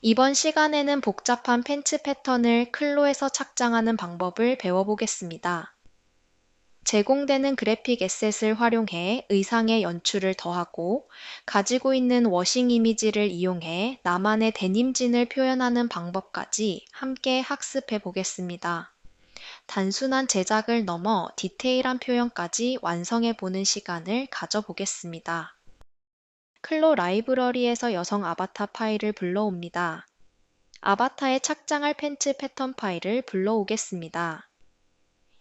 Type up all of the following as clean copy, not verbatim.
이번 시간에는 복잡한 팬츠 패턴을 클로에서 착장하는 방법을 배워보겠습니다. 제공되는 그래픽 에셋을 활용해 의상의 연출을 더하고 가지고 있는 워싱 이미지를 이용해 나만의 데님진을 표현하는 방법까지 함께 학습해 보겠습니다. 단순한 제작을 넘어 디테일한 표현까지 완성해 보는 시간을 가져보겠습니다. 클로 라이브러리에서 여성 아바타 파일을 불러옵니다. 아바타에 착장할 팬츠 패턴 파일을 불러오겠습니다.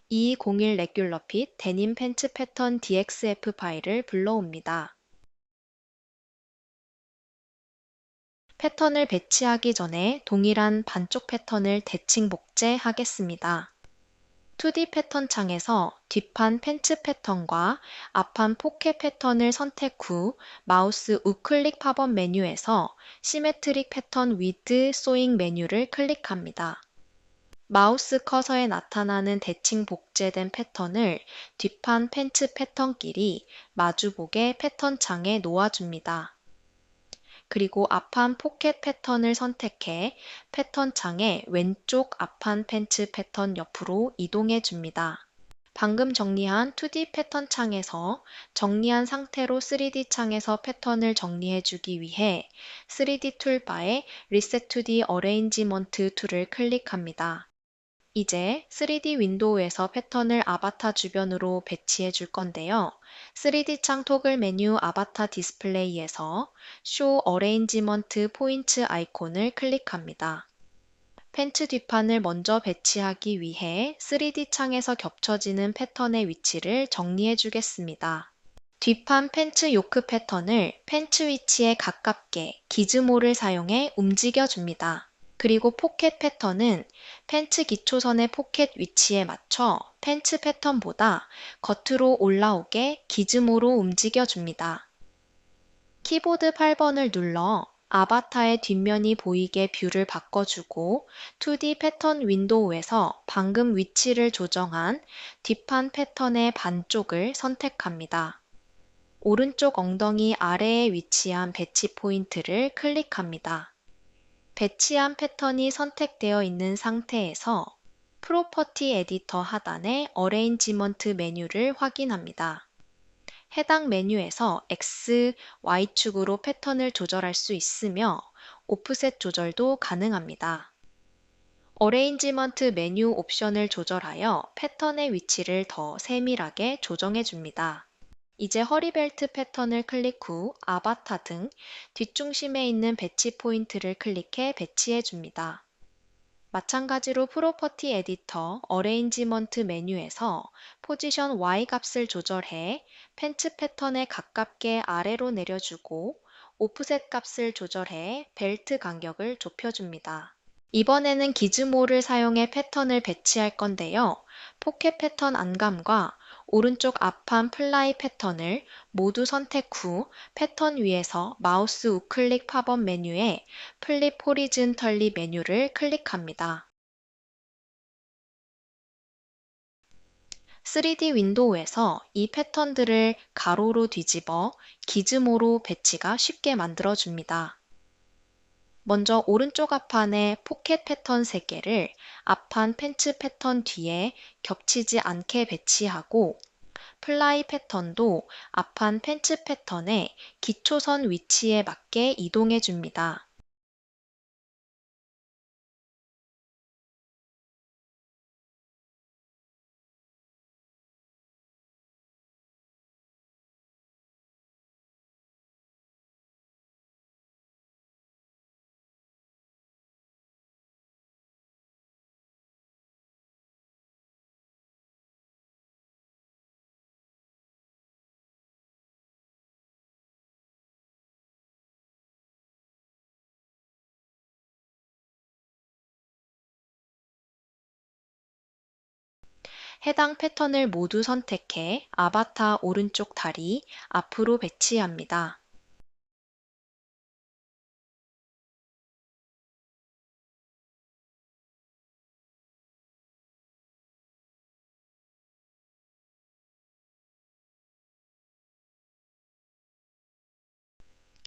2201 레귤러 핏 데님 팬츠 패턴 DXF 파일을 불러옵니다. 패턴을 배치하기 전에 동일한 반쪽 패턴을 대칭 복제하겠습니다. 2D 패턴 창에서 뒷판 팬츠 패턴과 앞판 포켓 패턴을 선택 후 마우스 우클릭 팝업 메뉴에서 시메트릭 패턴 위드 소잉 메뉴를 클릭합니다. 마우스 커서에 나타나는 대칭 복제된 패턴을 뒷판 팬츠 패턴끼리 마주보게 패턴 창에 놓아줍니다. 그리고 앞판 포켓 패턴을 선택해 패턴 창의 왼쪽 앞판 팬츠 패턴 옆으로 이동해 줍니다. 방금 정리한 2D 패턴 창에서 정리한 상태로 3D 창에서 패턴을 정리해 주기 위해 3D 툴바에 Reset to the Arrangement 툴을 클릭합니다. 이제 3D 윈도우에서 패턴을 아바타 주변으로 배치해 줄 건데요. 3D 창 토글 메뉴 아바타 디스플레이에서 Show Arrangement 포인트 아이콘을 클릭합니다. 팬츠 뒷판을 먼저 배치하기 위해 3D 창에서 겹쳐지는 패턴의 위치를 정리해 주겠습니다. 뒷판 팬츠 요크 패턴을 팬츠 위치에 가깝게 기즈모를 사용해 움직여 줍니다. 그리고 포켓 패턴은 팬츠 기초선의 포켓 위치에 맞춰 팬츠 패턴보다 겉으로 올라오게 기즈모로 움직여 줍니다. 키보드 8번을 눌러 아바타의 뒷면이 보이게 뷰를 바꿔주고 2D 패턴 윈도우에서 방금 위치를 조정한 뒷판 패턴의 반쪽을 선택합니다. 오른쪽 엉덩이 아래에 위치한 배치 포인트를 클릭합니다. 배치한 패턴이 선택되어 있는 상태에서 프로퍼티 에디터 하단의 어레인지먼트 메뉴를 확인합니다. 해당 메뉴에서 X, Y축으로 패턴을 조절할 수 있으며 오프셋 조절도 가능합니다. 어레인지먼트 메뉴 옵션을 조절하여 패턴의 위치를 더 세밀하게 조정해 줍니다. 이제 허리벨트 패턴을 클릭 후 아바타 등 뒷중심에 있는 배치 포인트를 클릭해 배치해 줍니다. 마찬가지로 프로퍼티 에디터 어레인지먼트 메뉴에서 포지션 Y 값을 조절해 팬츠 패턴에 가깝게 아래로 내려주고 오프셋 값을 조절해 벨트 간격을 좁혀줍니다. 이번에는 기즈모를 사용해 패턴을 배치할 건데요. 포켓 패턴 안감과 오른쪽 앞판 플라이 패턴을 모두 선택 후 패턴 위에서 마우스 우클릭 팝업 메뉴에 플립 호리즌털리 메뉴를 클릭합니다. 3D 윈도우에서 이 패턴들을 가로로 뒤집어 기즈모로 배치가 쉽게 만들어줍니다. 먼저 오른쪽 앞판에 포켓 패턴 3개를 앞판 팬츠 패턴 뒤에 겹치지 않게 배치하고 플라이 패턴도 앞판 팬츠 패턴의 기초선 위치에 맞게 이동해 줍니다. 해당 패턴을 모두 선택해 아바타 오른쪽 다리 앞으로 배치합니다.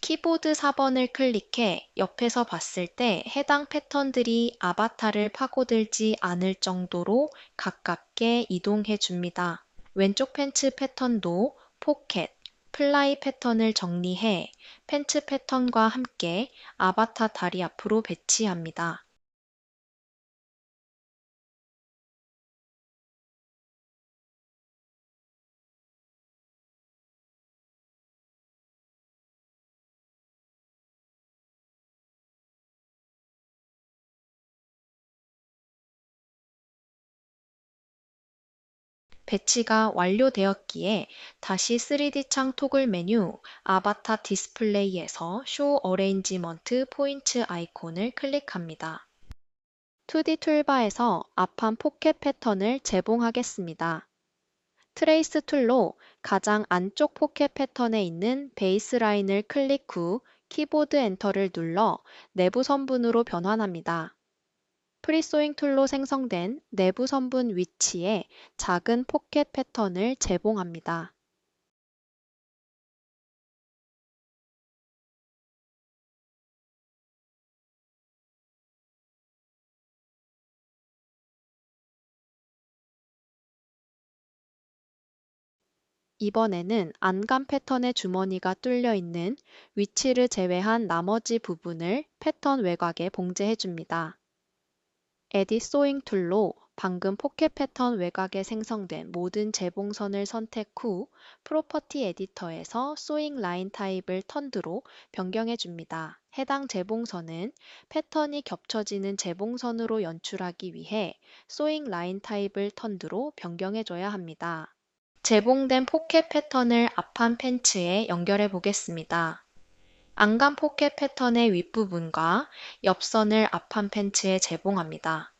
키보드 4번을 클릭해 옆에서 봤을 때 해당 패턴들이 아바타를 파고들지 않을 정도로 가깝게 이동해 줍니다. 왼쪽 팬츠 패턴도 포켓, 플라이 패턴을 정리해 팬츠 패턴과 함께 아바타 다리 앞으로 배치합니다. 배치가 완료되었기에 다시 3D 창 토글 메뉴 아바타 디스플레이에서 쇼 어레인지먼트 포인트 아이콘을 클릭합니다. 2D 툴바에서 앞판 포켓 패턴을 재봉하겠습니다. 트레이스 툴로 가장 안쪽 포켓 패턴에 있는 베이스라인을 클릭 후 키보드 엔터를 눌러 내부 선분으로 변환합니다. 프리소잉 툴로 생성된 내부 선분 위치에 작은 포켓 패턴을 재봉합니다. 이번에는 안감 패턴의 주머니가 뚫려 있는 위치를 제외한 나머지 부분을 패턴 외곽에 봉제해줍니다. 에딧 소잉 툴로 방금 포켓 패턴 외곽에 생성된 모든 재봉선을 선택 후 프로퍼티 에디터에서 소잉 라인 타입을 턴드로 변경해 줍니다. 해당 재봉선은 패턴이 겹쳐지는 재봉선으로 연출하기 위해 소잉 라인 타입을 턴드로 변경해 줘야 합니다. 재봉된 포켓 패턴을 앞판 팬츠에 연결해 보겠습니다. 안감 포켓 패턴의 윗부분과 옆선을 앞판 팬츠에 재봉합니다.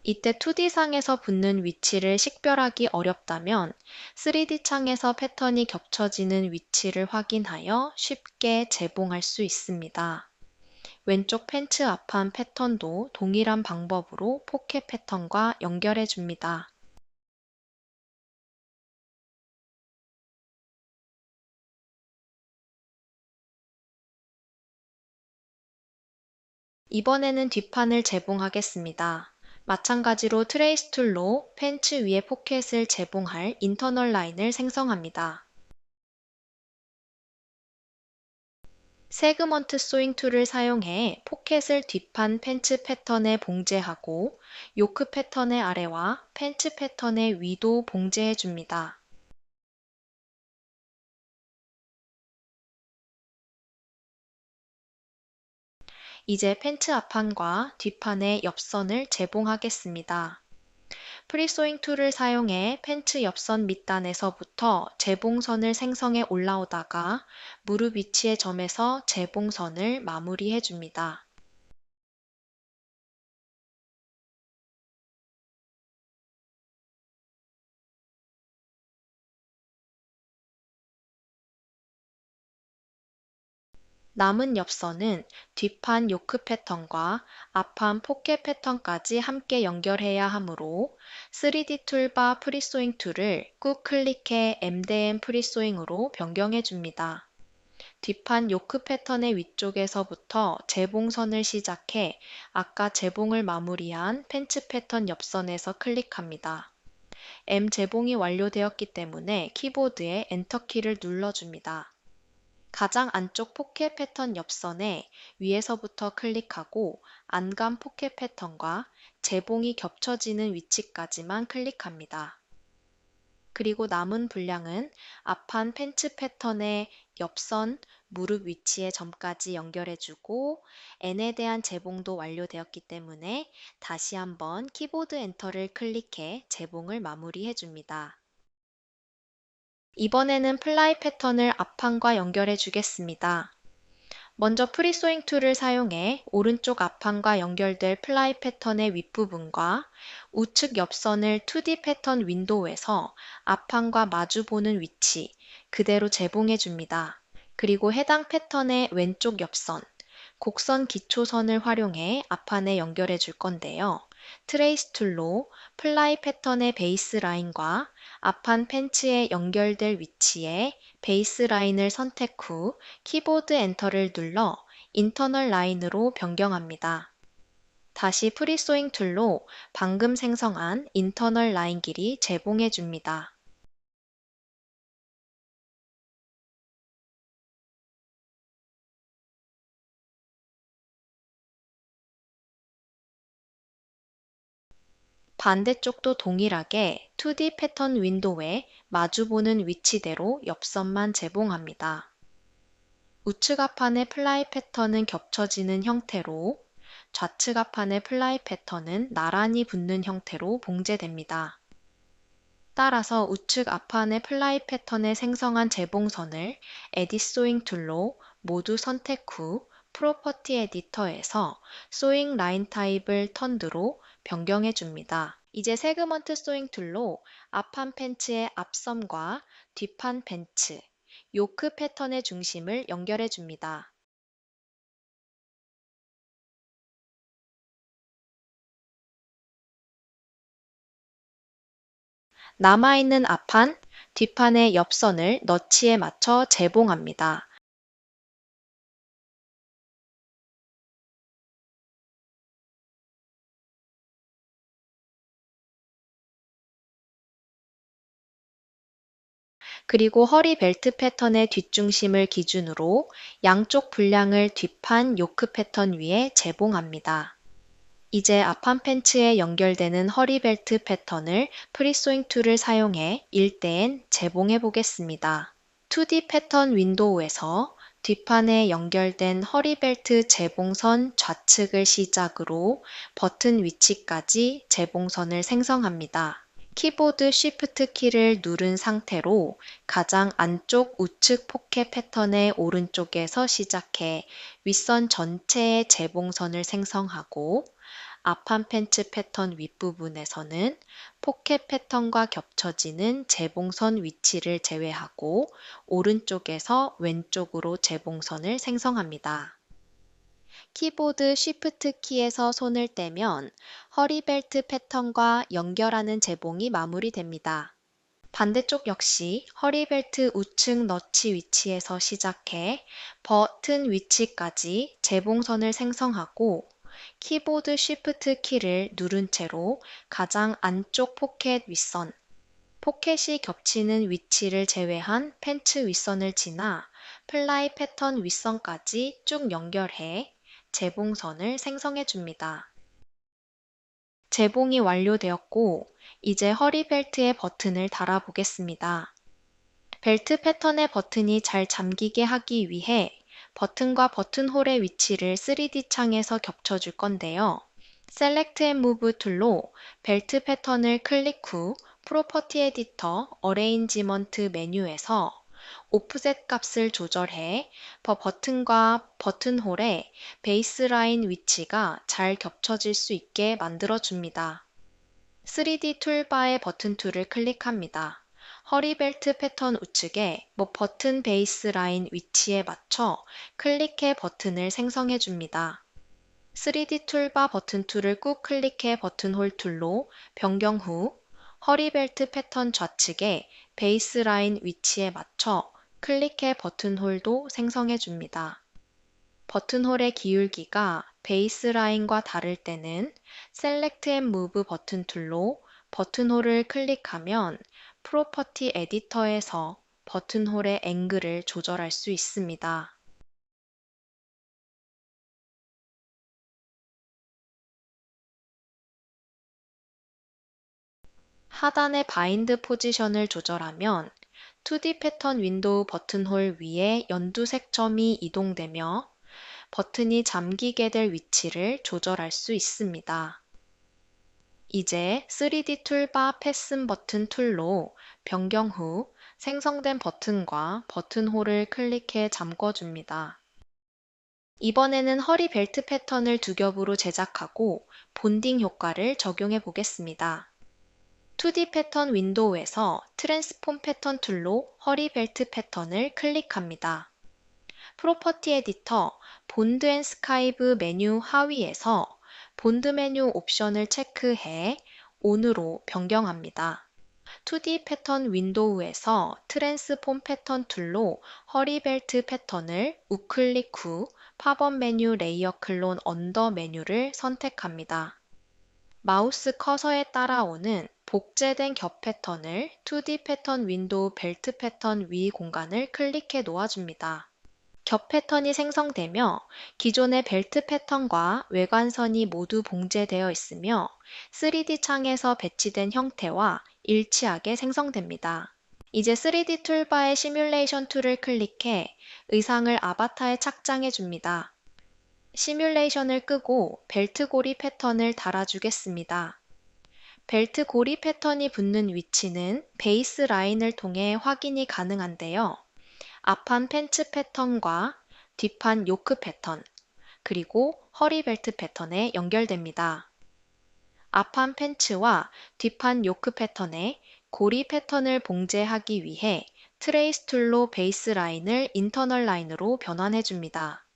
이때 2D상에서 붙는 위치를 식별하기 어렵다면 3D 창에서 패턴이 겹쳐지는 위치를 확인하여 쉽게 재봉할 수 있습니다. 왼쪽 팬츠 앞판 패턴도 동일한 방법으로 포켓 패턴과 연결해 줍니다. 이번에는 뒷판을 재봉하겠습니다. 마찬가지로 트레이스 툴로 팬츠 위에 포켓을 재봉할 인터널 라인을 생성합니다. 세그먼트 소잉 툴을 사용해 포켓을 뒷판 팬츠 패턴에 봉제하고 요크 패턴의 아래와 팬츠 패턴의 위도 봉제해 줍니다. 이제 팬츠 앞판과 뒷판의 옆선을 재봉하겠습니다. 프리소잉 툴을 사용해 팬츠 옆선 밑단에서부터 재봉선을 생성해 올라오다가 무릎 위치의 점에서 재봉선을 마무리해 줍니다. 남은 옆선은 뒷판 요크 패턴과 앞판 포켓 패턴까지 함께 연결해야 하므로 3D 툴바 프리소잉 툴을 꾹 클릭해 MDM 프리소잉으로 변경해 줍니다. 뒷판 요크 패턴의 위쪽에서부터 재봉선을 시작해 아까 재봉을 마무리한 팬츠 패턴 옆선에서 클릭합니다. M 재봉이 완료되었기 때문에 키보드에 엔터키를 눌러줍니다. 가장 안쪽 포켓 패턴 옆선에 위에서부터 클릭하고 안감 포켓 패턴과 재봉이 겹쳐지는 위치까지만 클릭합니다. 그리고 남은 분량은 앞판 팬츠 패턴의 옆선 무릎 위치의 점까지 연결해주고 N에 대한 재봉도 완료되었기 때문에 다시 한번 키보드 엔터를 클릭해 재봉을 마무리해줍니다. 이번에는 플라이 패턴을 앞판과 연결해 주겠습니다. 먼저 프리소잉 툴을 사용해 오른쪽 앞판과 연결될 플라이 패턴의 윗부분과 우측 옆선을 2D 패턴 윈도우에서 앞판과 마주보는 위치 그대로 재봉해 줍니다. 그리고 해당 패턴의 왼쪽 옆선, 곡선 기초선을 활용해 앞판에 연결해 줄 건데요. 트레이스 툴로 플라이 패턴의 베이스 라인과 앞판 팬츠에 연결될 위치에 베이스 라인을 선택 후 키보드 엔터를 눌러 인터널 라인으로 변경합니다. 다시 프리소잉 툴로 방금 생성한 인터널 라인 길이 재봉해 줍니다. 반대쪽도 동일하게 2D 패턴 윈도우에 마주보는 위치대로 옆선만 재봉합니다. 우측 앞판의 플라이 패턴은 겹쳐지는 형태로, 좌측 앞판의 플라이 패턴은 나란히 붙는 형태로 봉제됩니다. 따라서 우측 앞판의 플라이 패턴에 생성한 재봉선을 에딧 소잉 툴로 모두 선택 후 프로퍼티 에디터에서 소잉 라인 타입을 턴드로 변경해 줍니다. 이제 세그먼트 소잉 툴로 앞판 팬츠의 앞섬과 뒷판 팬츠, 요크 패턴의 중심을 연결해 줍니다. 남아있는 앞판, 뒷판의 옆선을 너치에 맞춰 재봉합니다. 그리고 허리 벨트 패턴의 뒷중심을 기준으로 양쪽 분량을 뒷판 요크 패턴 위에 재봉합니다. 이제 앞판 팬츠에 연결되는 허리 벨트 패턴을 프리소잉 툴을 사용해 일대엔 재봉해 보겠습니다. 2D 패턴 윈도우에서 뒷판에 연결된 허리 벨트 재봉선 좌측을 시작으로 버튼 위치까지 재봉선을 생성합니다. 키보드 Shift 키를 누른 상태로 가장 안쪽 우측 포켓 패턴의 오른쪽에서 시작해 윗선 전체의 재봉선을 생성하고 앞판 팬츠 패턴 윗부분에서는 포켓 패턴과 겹쳐지는 재봉선 위치를 제외하고 오른쪽에서 왼쪽으로 재봉선을 생성합니다. 키보드 Shift 키에서 손을 떼면 허리 벨트 패턴과 연결하는 재봉이 마무리됩니다. 반대쪽 역시 허리 벨트 우측 너치 위치에서 시작해 버튼 위치까지 재봉선을 생성하고 키보드 Shift 키를 누른 채로 가장 안쪽 포켓 윗선, 포켓이 겹치는 위치를 제외한 팬츠 윗선을 지나 플라이 패턴 윗선까지 쭉 연결해 재봉선을 생성해 줍니다. 재봉이 완료되었고 이제 허리 벨트에 버튼을 달아 보겠습니다. 벨트 패턴의 버튼이 잘 잠기게 하기 위해 버튼과 버튼홀의 위치를 3D 창에서 겹쳐줄 건데요. Select and Move 툴로 벨트 패턴을 클릭 후 프로퍼티 에디터 어레인지먼트 메뉴에서 오프셋 값을 조절해 버튼과 버튼홀의 베이스라인 위치가 잘 겹쳐질 수 있게 만들어 줍니다. 3D 툴바의 버튼 툴을 클릭합니다. 허리 벨트 패턴 우측에 버튼 베이스 라인 위치에 맞춰 클릭해 버튼을 생성해 줍니다. 3D 툴바 버튼 툴을 꾹 클릭해 버튼홀 툴로 변경 후 허리 벨트 패턴 좌측에 베이스 라인 위치에 맞춰 클릭해 버튼홀도 생성해 줍니다. 버튼홀의 기울기가 베이스 라인과 다를 때는 Select and Move 버튼 툴로 버튼홀을 클릭하면 프로퍼티 에디터에서 버튼홀의 앵글을 조절할 수 있습니다. 하단의 바인드 포지션을 조절하면 2D 패턴 윈도우 버튼홀 위에 연두색 점이 이동되며 버튼이 잠기게 될 위치를 조절할 수 있습니다. 이제 3D 툴바 패슨 버튼 툴로 변경 후 생성된 버튼과 버튼홀을 클릭해 잠궈줍니다. 이번에는 허리 벨트 패턴을 두 겹으로 제작하고 본딩 효과를 적용해 보겠습니다. 2D 패턴 윈도우에서 트랜스폼 패턴 툴로 허리 벨트 패턴을 클릭합니다. 프로퍼티 에디터 본드 앤 스카이브 메뉴 하위에서 본드 메뉴 옵션을 체크해 ON으로 변경합니다. 2D 패턴 윈도우에서 트랜스폼 패턴 툴로 허리벨트 패턴을 우클릭 후 팝업 메뉴 레이어 클론 언더 메뉴를 선택합니다. 마우스 커서에 따라오는 복제된 겹 패턴을 2D 패턴 윈도우 벨트 패턴 위 공간을 클릭해 놓아줍니다. 겹 패턴이 생성되며 기존의 벨트 패턴과 외관선이 모두 봉제되어 있으며 3D 창에서 배치된 형태와 일치하게 생성됩니다. 이제 3D 툴바의 시뮬레이션 툴을 클릭해 의상을 아바타에 착장해 줍니다. 시뮬레이션을 끄고 벨트 고리 패턴을 달아주겠습니다. 벨트 고리 패턴이 붙는 위치는 베이스 라인을 통해 확인이 가능한데요. 앞판 팬츠 패턴과 뒷판 요크 패턴, 그리고 허리 벨트 패턴에 연결됩니다. 앞판 팬츠와 뒷판 요크 패턴에 고리 패턴을 봉제하기 위해 트레이스 툴로 베이스 라인을 인터널 라인으로 변환해 줍니다.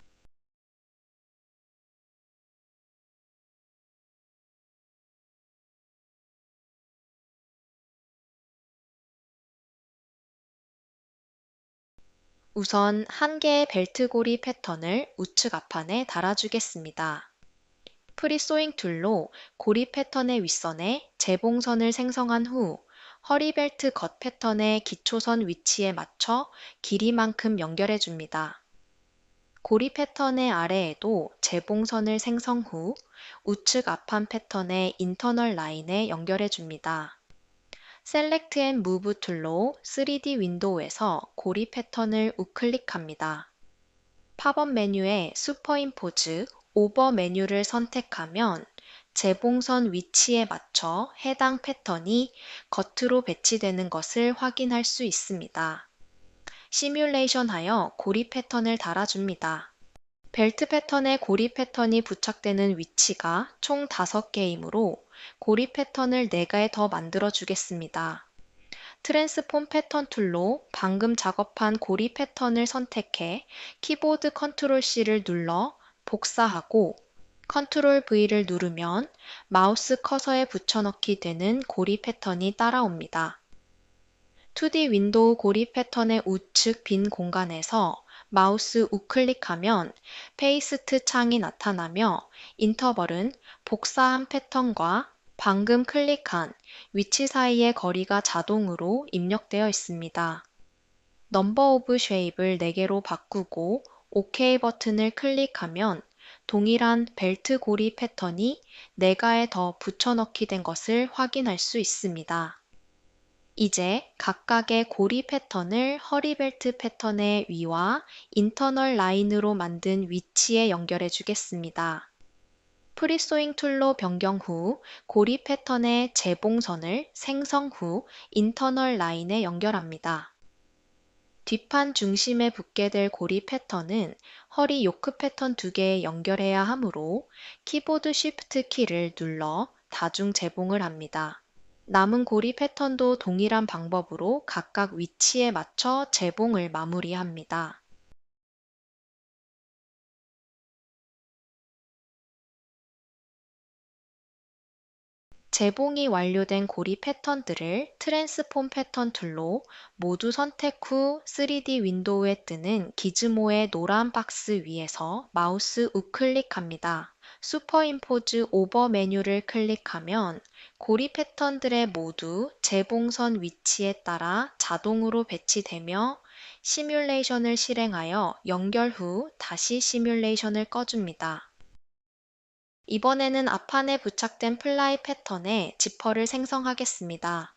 우선 한 개의 벨트 고리 패턴을 우측 앞판에 달아주겠습니다. 프리소잉 툴로 고리 패턴의 윗선에 재봉선을 생성한 후 허리벨트 겉 패턴의 기초선 위치에 맞춰 길이만큼 연결해 줍니다. 고리 패턴의 아래에도 재봉선을 생성 후 우측 앞판 패턴의 인터널 라인에 연결해 줍니다. 셀렉트 앤 무브 툴로 3D 윈도우에서 고리 패턴을 우클릭합니다. 팝업 메뉴에 슈퍼임포즈 오버 메뉴를 선택하면 재봉선 위치에 맞춰 해당 패턴이 겉으로 배치되는 것을 확인할 수 있습니다. 시뮬레이션하여 고리 패턴을 달아줍니다. 벨트 패턴에 고리 패턴이 부착되는 위치가 총 5개이므로 고리 패턴을 4개 더 만들어 주겠습니다. 트랜스폼 패턴 툴로 방금 작업한 고리 패턴을 선택해 키보드 컨트롤 C를 눌러 복사하고 컨트롤 V를 누르면 마우스 커서에 붙여넣기 되는 고리 패턴이 따라옵니다. 2D 윈도우 고리 패턴의 우측 빈 공간에서 마우스 우클릭하면 페이스트 창이 나타나며 인터벌은 복사한 패턴과 방금 클릭한 위치 사이의 거리가 자동으로 입력되어 있습니다. 넘버 오브 쉐입을 4개로 바꾸고 OK 버튼을 클릭하면 동일한 벨트 고리 패턴이 4개에 더 붙여넣기 된 것을 확인할 수 있습니다. 이제 각각의 고리 패턴을 허리벨트 패턴의 위와 인터널 라인으로 만든 위치에 연결해 주겠습니다. 프리소잉 툴로 변경 후 고리 패턴의 재봉선을 생성 후 인터널 라인에 연결합니다. 뒷판 중심에 붙게 될 고리 패턴은 허리 요크 패턴 2개에 연결해야 하므로 키보드 쉬프트 키를 눌러 다중 재봉을 합니다. 남은 고리 패턴도 동일한 방법으로 각각 위치에 맞춰 재봉을 마무리합니다. 재봉이 완료된 고리 패턴들을 트랜스폼 패턴 툴로 모두 선택 후 3D 윈도우에 뜨는 기즈모의 노란 박스 위에서 마우스 우클릭합니다. 슈퍼임포즈 오버 메뉴를 클릭하면 고리 패턴들의 모두 재봉선 위치에 따라 자동으로 배치되며 시뮬레이션을 실행하여 연결 후 다시 시뮬레이션을 꺼줍니다. 이번에는 앞판에 부착된 플라이 패턴에 지퍼를 생성하겠습니다.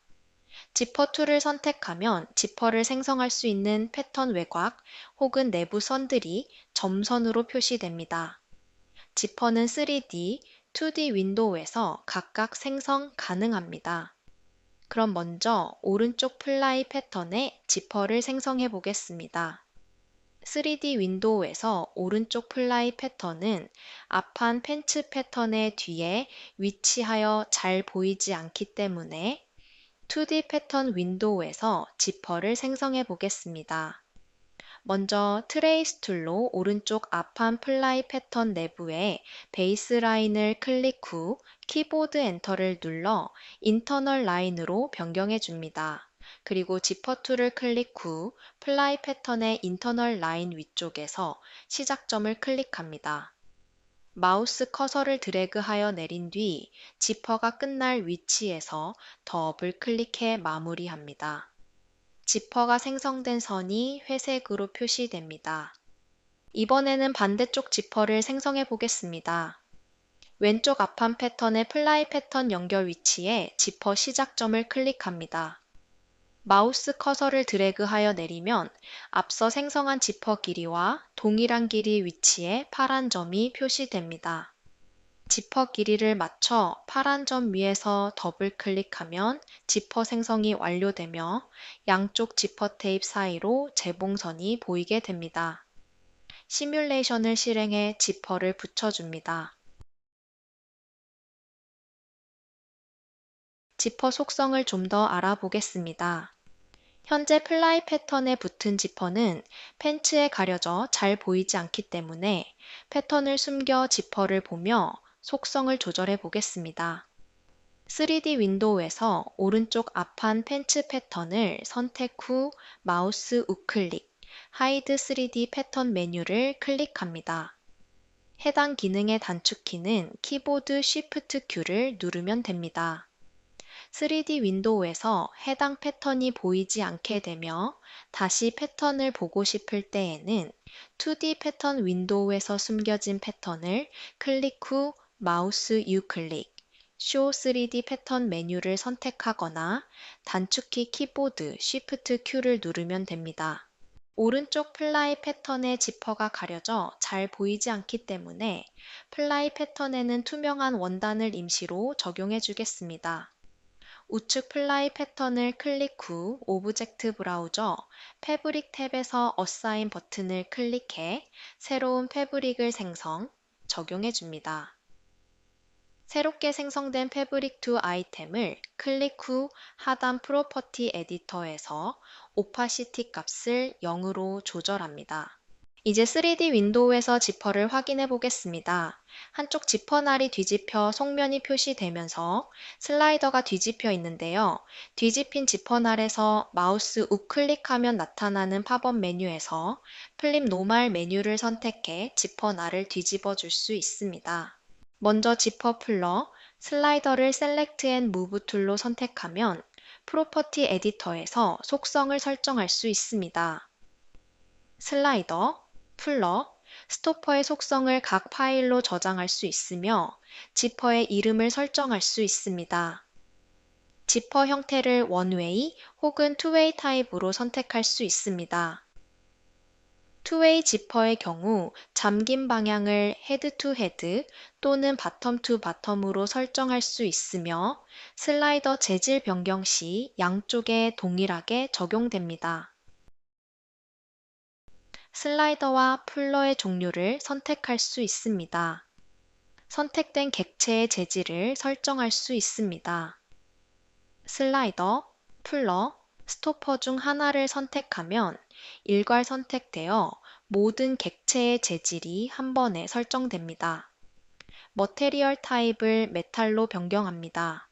지퍼 툴을 선택하면 지퍼를 생성할 수 있는 패턴 외곽 혹은 내부 선들이 점선으로 표시됩니다. 지퍼는 3D, 2D 윈도우에서 각각 생성 가능합니다. 그럼 먼저 오른쪽 플라이 패턴에 지퍼를 생성해 보겠습니다. 3D 윈도우에서 오른쪽 플라이 패턴은 앞판 팬츠 패턴의 뒤에 위치하여 잘 보이지 않기 때문에 2D 패턴 윈도우에서 지퍼를 생성해 보겠습니다. 먼저 트레이스 툴로 오른쪽 앞판 플라이 패턴 내부에 베이스 라인을 클릭 후 키보드 엔터를 눌러 인터널 라인으로 변경해 줍니다. 그리고 지퍼 툴을 클릭 후 플라이 패턴의 인터널 라인 위쪽에서 시작점을 클릭합니다. 마우스 커서를 드래그하여 내린 뒤 지퍼가 끝날 위치에서 더블 클릭해 마무리합니다. 지퍼가 생성된 선이 회색으로 표시됩니다. 이번에는 반대쪽 지퍼를 생성해 보겠습니다. 왼쪽 앞판 패턴의 플라이 패턴 연결 위치에 지퍼 시작점을 클릭합니다. 마우스 커서를 드래그하여 내리면 앞서 생성한 지퍼 길이와 동일한 길이 위치에 파란 점이 표시됩니다. 지퍼 길이를 맞춰 파란 점 위에서 더블 클릭하면 지퍼 생성이 완료되며 양쪽 지퍼 테이프 사이로 재봉선이 보이게 됩니다. 시뮬레이션을 실행해 지퍼를 붙여줍니다. 지퍼 속성을 좀 더 알아보겠습니다. 현재 플라이 패턴에 붙은 지퍼는 팬츠에 가려져 잘 보이지 않기 때문에 패턴을 숨겨 지퍼를 보며 속성을 조절해 보겠습니다. 3D 윈도우에서 오른쪽 앞판 팬츠 패턴을 선택 후 마우스 우클릭, 하이드 3D 패턴 메뉴를 클릭합니다. 해당 기능의 단축키는 키보드 Shift Q를 누르면 됩니다. 3D 윈도우에서 해당 패턴이 보이지 않게 되며 다시 패턴을 보고 싶을 때에는 2D 패턴 윈도우에서 숨겨진 패턴을 클릭 후 마우스 우클릭, Show 3D 패턴 메뉴를 선택하거나 단축키 키보드 Shift Q를 누르면 됩니다. 오른쪽 플라이 패턴의 지퍼가 가려져 잘 보이지 않기 때문에 플라이 패턴에는 투명한 원단을 임시로 적용해 주겠습니다. 우측 플라이 패턴을 클릭 후 오브젝트 브라우저 패브릭 탭에서 어사인 버튼을 클릭해 새로운 패브릭을 적용해 줍니다. 새롭게 생성된 패브릭 2 아이템을 클릭 후 하단 프로퍼티 에디터에서 오파시티 값을 0으로 조절합니다. 이제 3D 윈도우에서 지퍼를 확인해 보겠습니다. 한쪽 지퍼날이 뒤집혀 속면이 표시되면서 슬라이더가 뒤집혀 있는데요. 뒤집힌 지퍼날에서 마우스 우클릭하면 나타나는 팝업 메뉴에서 플립 노멀 메뉴를 선택해 지퍼날을 뒤집어 줄 수 있습니다. 먼저 지퍼 풀러, 슬라이더를 셀렉트 앤 무브 툴로 선택하면 프로퍼티 에디터에서 속성을 설정할 수 있습니다. 슬라이더, 풀러, 스토퍼의 속성을 각 파일로 저장할 수 있으며 지퍼의 이름을 설정할 수 있습니다. 지퍼 형태를 원웨이 혹은 투웨이 타입으로 선택할 수 있습니다. 투웨이 지퍼의 경우 잠긴 방향을 헤드 투 헤드 또는 바텀 투 바텀으로 설정할 수 있으며 슬라이더 재질 변경 시 양쪽에 동일하게 적용됩니다. 슬라이더와 풀러의 종류를 선택할 수 있습니다. 선택된 객체의 재질을 설정할 수 있습니다. 슬라이더, 풀러, 스토퍼 중 하나를 선택하면 일괄 선택되어 모든 객체의 재질이 한 번에 설정됩니다. 머테리얼 타입을 메탈로 변경합니다.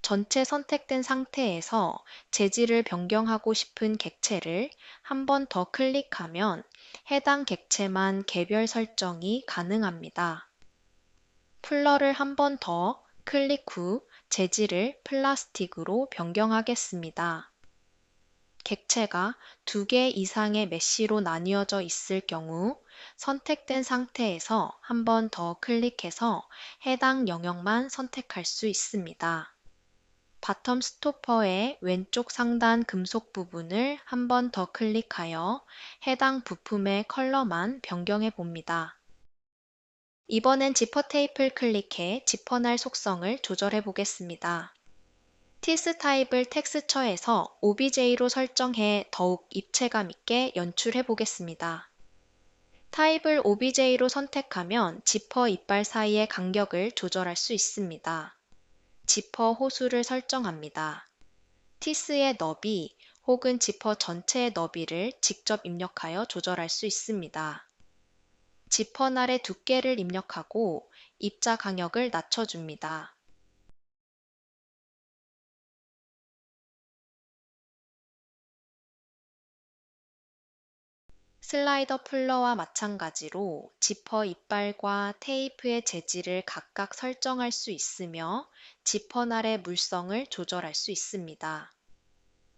전체 선택된 상태에서 재질을 변경하고 싶은 객체를 한 번 더 클릭하면 해당 객체만 개별 설정이 가능합니다. 풀러를 한 번 더 클릭 후 재질을 플라스틱으로 변경하겠습니다. 객체가 2개 이상의 메쉬로 나뉘어져 있을 경우 선택된 상태에서 한 번 더 클릭해서 해당 영역만 선택할 수 있습니다. 바텀 스토퍼의 왼쪽 상단 금속 부분을 한 번 더 클릭하여 해당 부품의 컬러만 변경해 봅니다. 이번엔 지퍼 테이프를 클릭해 지퍼날 속성을 조절해 보겠습니다. 티스 타입을 텍스처에서 OBJ로 설정해 더욱 입체감 있게 연출해 보겠습니다. 타입을 OBJ로 선택하면 지퍼 이빨 사이의 간격을 조절할 수 있습니다. 지퍼 호수를 설정합니다. 티스의 너비 혹은 지퍼 전체의 너비를 직접 입력하여 조절할 수 있습니다. 지퍼날의 두께를 입력하고 입자 간격을 낮춰줍니다. 슬라이더 풀러와 마찬가지로 지퍼 이빨과 테이프의 재질을 각각 설정할 수 있으며 지퍼날의 물성을 조절할 수 있습니다.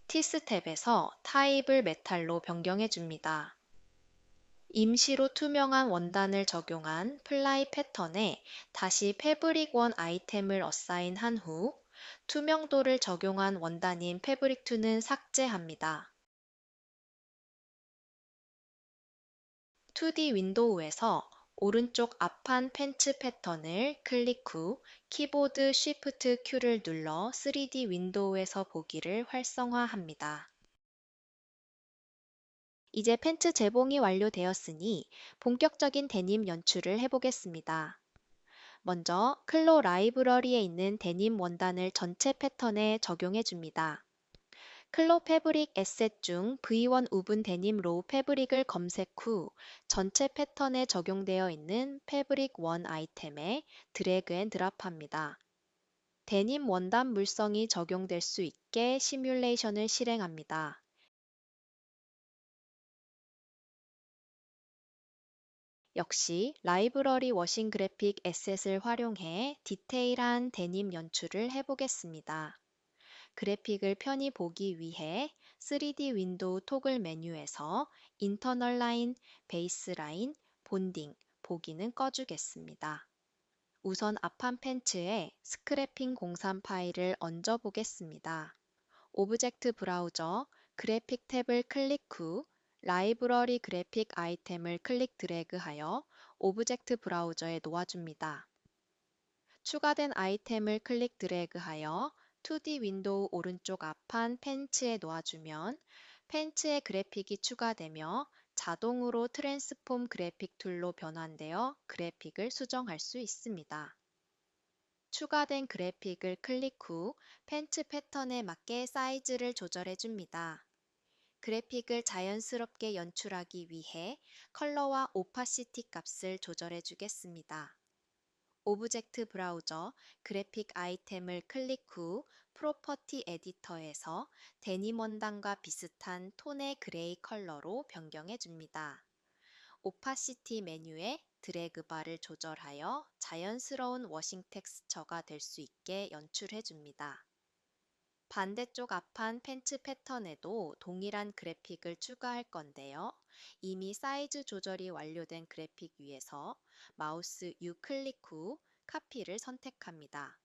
T스텝에서 타입을 메탈로 변경해 줍니다. 임시로 투명한 원단을 적용한 플라이 패턴에 다시 패브릭 원 아이템을 어사인한 후 투명도를 적용한 원단인 패브릭 2는 삭제합니다. 2D 윈도우에서 오른쪽 앞판 팬츠 패턴을 클릭 후 키보드 Shift Q를 눌러 3D 윈도우에서 보기를 활성화합니다. 이제 팬츠 재봉이 완료되었으니 본격적인 데님 연출을 해보겠습니다. 먼저 클로 라이브러리에 있는 데님 원단을 전체 패턴에 적용해 줍니다. 클로 패브릭 에셋 중 V1 우분 데님 로우 패브릭을 검색 후 전체 패턴에 적용되어 있는 패브릭 1 아이템에 드래그 앤 드랍합니다. 데님 원단 물성이 적용될 수 있게 시뮬레이션을 실행합니다. 역시 라이브러리 워싱 그래픽 에셋을 활용해 디테일한 데님 연출을 해보겠습니다. 그래픽을 편히 보기 위해 3D 윈도우 토글 메뉴에서 인터널 라인, 베이스 라인, 본딩, 보기는 꺼주겠습니다. 우선 앞판 팬츠에 스크래핑 03 파일을 얹어 보겠습니다. 오브젝트 브라우저, 그래픽 탭을 클릭 후 라이브러리 그래픽 아이템을 클릭 드래그하여 오브젝트 브라우저에 놓아줍니다. 추가된 아이템을 클릭 드래그하여 2D 윈도우 오른쪽 앞판 팬츠에 놓아주면 팬츠의 그래픽이 추가되며 자동으로 트랜스폼 그래픽 툴로 변환되어 그래픽을 수정할 수 있습니다. 추가된 그래픽을 클릭 후 팬츠 패턴에 맞게 사이즈를 조절해 줍니다. 그래픽을 자연스럽게 연출하기 위해 컬러와 오파시티 값을 조절해 주겠습니다. 오브젝트 브라우저 그래픽 아이템을 클릭 후 프로퍼티 에디터에서 데님 원단과 비슷한 톤의 그레이 컬러로 변경해 줍니다. 오파시티 메뉴에 드래그 바를 조절하여 자연스러운 워싱 텍스처가 될 수 있게 연출해 줍니다. 반대쪽 앞판 팬츠 패턴에도 동일한 그래픽을 추가할 건데요. 이미 사이즈 조절이 완료된 그래픽 위에서 마우스 우클릭 후 카피를 선택합니다.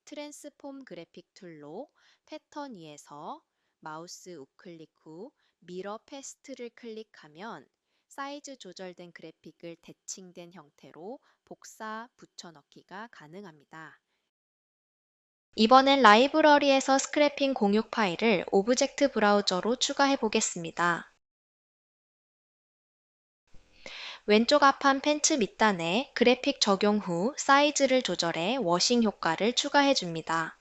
트랜스폼 그래픽 툴로 패턴 위에서 마우스 우클릭 후 미러 패스트를 클릭하면 사이즈 조절된 그래픽을 대칭된 형태로 복사, 붙여넣기가 가능합니다. 이번엔 라이브러리에서 스크래핑 공유 파일을 오브젝트 브라우저로 추가해 보겠습니다. 왼쪽 앞판 팬츠 밑단에 그래픽 적용 후 사이즈를 조절해 워싱 효과를 추가해 줍니다.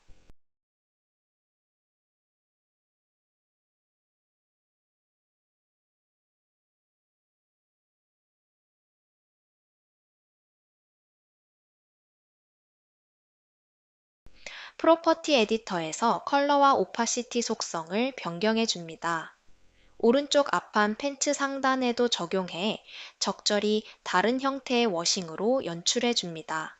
프로퍼티 에디터에서 컬러와 오파시티 속성을 변경해 줍니다. 오른쪽 앞판 팬츠 상단에도 적용해 적절히 다른 형태의 워싱으로 연출해 줍니다.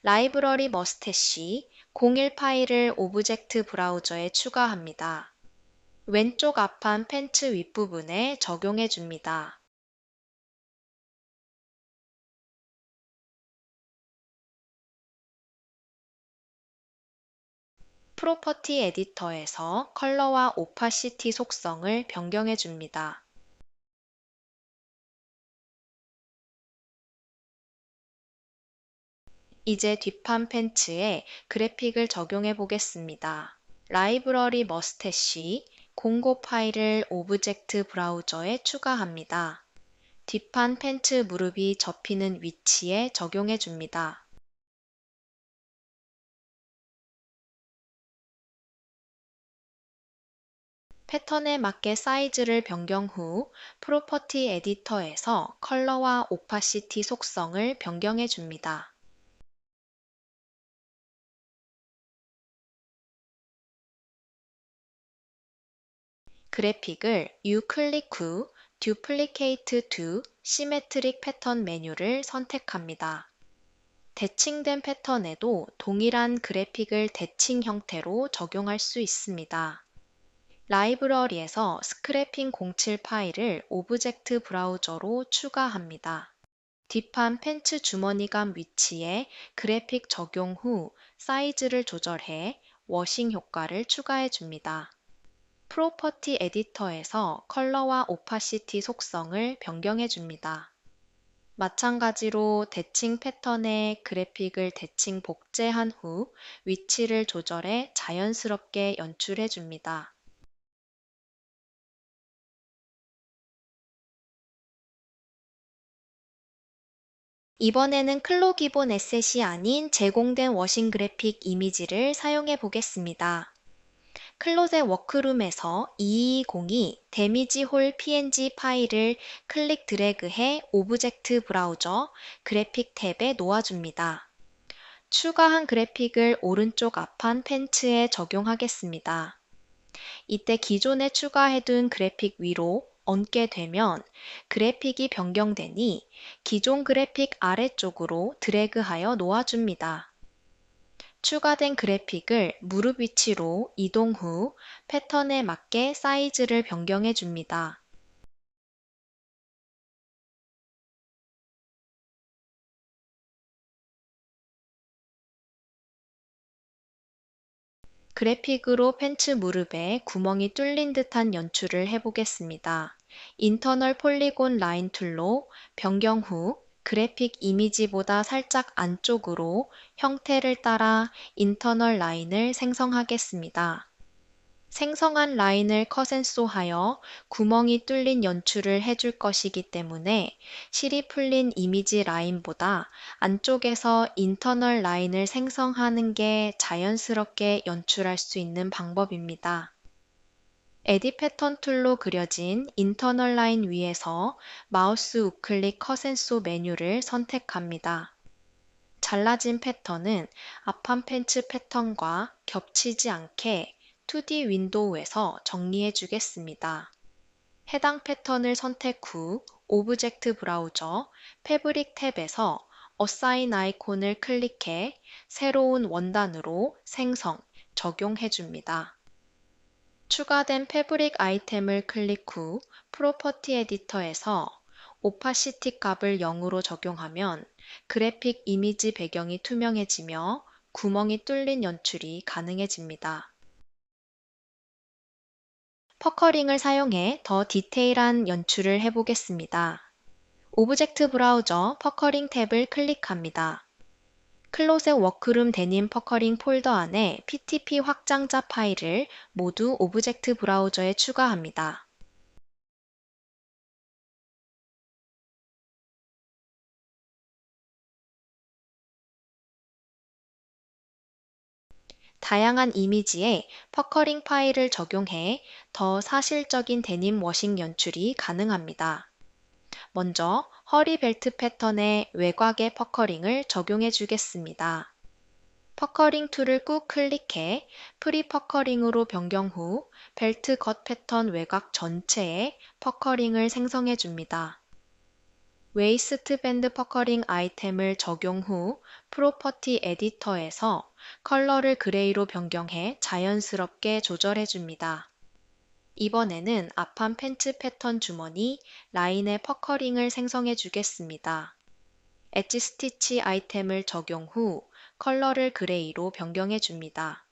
라이브러리 머스태시 01 파일을 오브젝트 브라우저에 추가합니다. 왼쪽 앞판 팬츠 윗부분에 적용해 줍니다. 프로퍼티 에디터에서 컬러와 오파시티 속성을 변경해 줍니다. 이제 뒷판 팬츠에 그래픽을 적용해 보겠습니다. 라이브러리 머스태시 공고 파일을 오브젝트 브라우저에 추가합니다. 뒷판 팬츠 무릎이 접히는 위치에 적용해 줍니다. 패턴에 맞게 사이즈를 변경 후 프로퍼티 에디터에서 컬러와 오파시티 속성을 변경해 줍니다. 그래픽을 우클릭 후 Duplicate to Symmetric 패턴 메뉴를 선택합니다. 대칭된 패턴에도 동일한 그래픽을 대칭 형태로 적용할 수 있습니다. 라이브러리에서 스크래핑 07 파일을 오브젝트 브라우저로 추가합니다. 뒷판 팬츠 주머니감 위치에 그래픽 적용 후 사이즈를 조절해 워싱 효과를 추가해 줍니다. 프로퍼티 에디터에서 컬러와 오파시티 속성을 변경해 줍니다. 마찬가지로 대칭 패턴에 그래픽을 대칭 복제한 후 위치를 조절해 자연스럽게 연출해 줍니다. 이번에는 클로 기본 에셋이 아닌 제공된 워싱 그래픽 이미지를 사용해 보겠습니다. 클로젯 워크룸에서 2202 데미지 홀 png 파일을 클릭 드래그해 오브젝트 브라우저 그래픽 탭에 놓아줍니다. 추가한 그래픽을 오른쪽 앞판 팬츠에 적용하겠습니다. 이때 기존에 추가해둔 그래픽 위로 얹게 되면 그래픽이 변경되니 기존 그래픽 아래쪽으로 드래그하여 놓아줍니다. 추가된 그래픽을 무릎 위치로 이동 후 패턴에 맞게 사이즈를 변경해 줍니다. 그래픽으로 팬츠 무릎에 구멍이 뚫린 듯한 연출을 해보겠습니다. 인터널 폴리곤 라인 툴로 변경 후 그래픽 이미지보다 살짝 안쪽으로 형태를 따라 인터널 라인을 생성하겠습니다. 생성한 라인을 컷앤소하여 구멍이 뚫린 연출을 해줄 것이기 때문에 실이 풀린 이미지 라인보다 안쪽에서 인터널 라인을 생성하는 게 자연스럽게 연출할 수 있는 방법입니다. 에디 패턴 툴로 그려진 인터널 라인 위에서 마우스 우클릭 컷앤소 메뉴를 선택합니다. 잘라진 패턴은 앞판 팬츠 패턴과 겹치지 않게 2D 윈도우에서 정리해 주겠습니다. 해당 패턴을 선택 후 오브젝트 브라우저 패브릭 탭에서 어사인 아이콘을 클릭해 새로운 원단으로 생성, 적용해 줍니다. 추가된 패브릭 아이템을 클릭 후 프로퍼티 에디터에서 오파시티 값을 0으로 적용하면 그래픽 이미지 배경이 투명해지며 구멍이 뚫린 연출이 가능해집니다. 퍼커링을 사용해 더 디테일한 연출을 해보겠습니다. 오브젝트 브라우저 퍼커링 탭을 클릭합니다. 클로젯 워크룸 데님 퍼커링 폴더 안에 PTP 확장자 파일을 모두 오브젝트 브라우저에 추가합니다. 다양한 이미지에 퍼커링 파일을 적용해 더 사실적인 데님 워싱 연출이 가능합니다. 먼저 허리 벨트 패턴에 외곽의 퍼커링을 적용해 주겠습니다. 퍼커링 툴을 꾹 클릭해 프리 퍼커링으로 변경 후 벨트 겉 패턴 외곽 전체에 퍼커링을 생성해 줍니다. 웨이스트 밴드 퍼커링 아이템을 적용 후 프로퍼티 에디터에서 컬러를 그레이로 변경해 자연스럽게 조절해 줍니다. 이번에는 앞판 팬츠 패턴 주머니 라인에 퍼커링을 생성해 주겠습니다. 엣지 스티치 아이템을 적용 후 컬러를 그레이로 변경해 줍니다.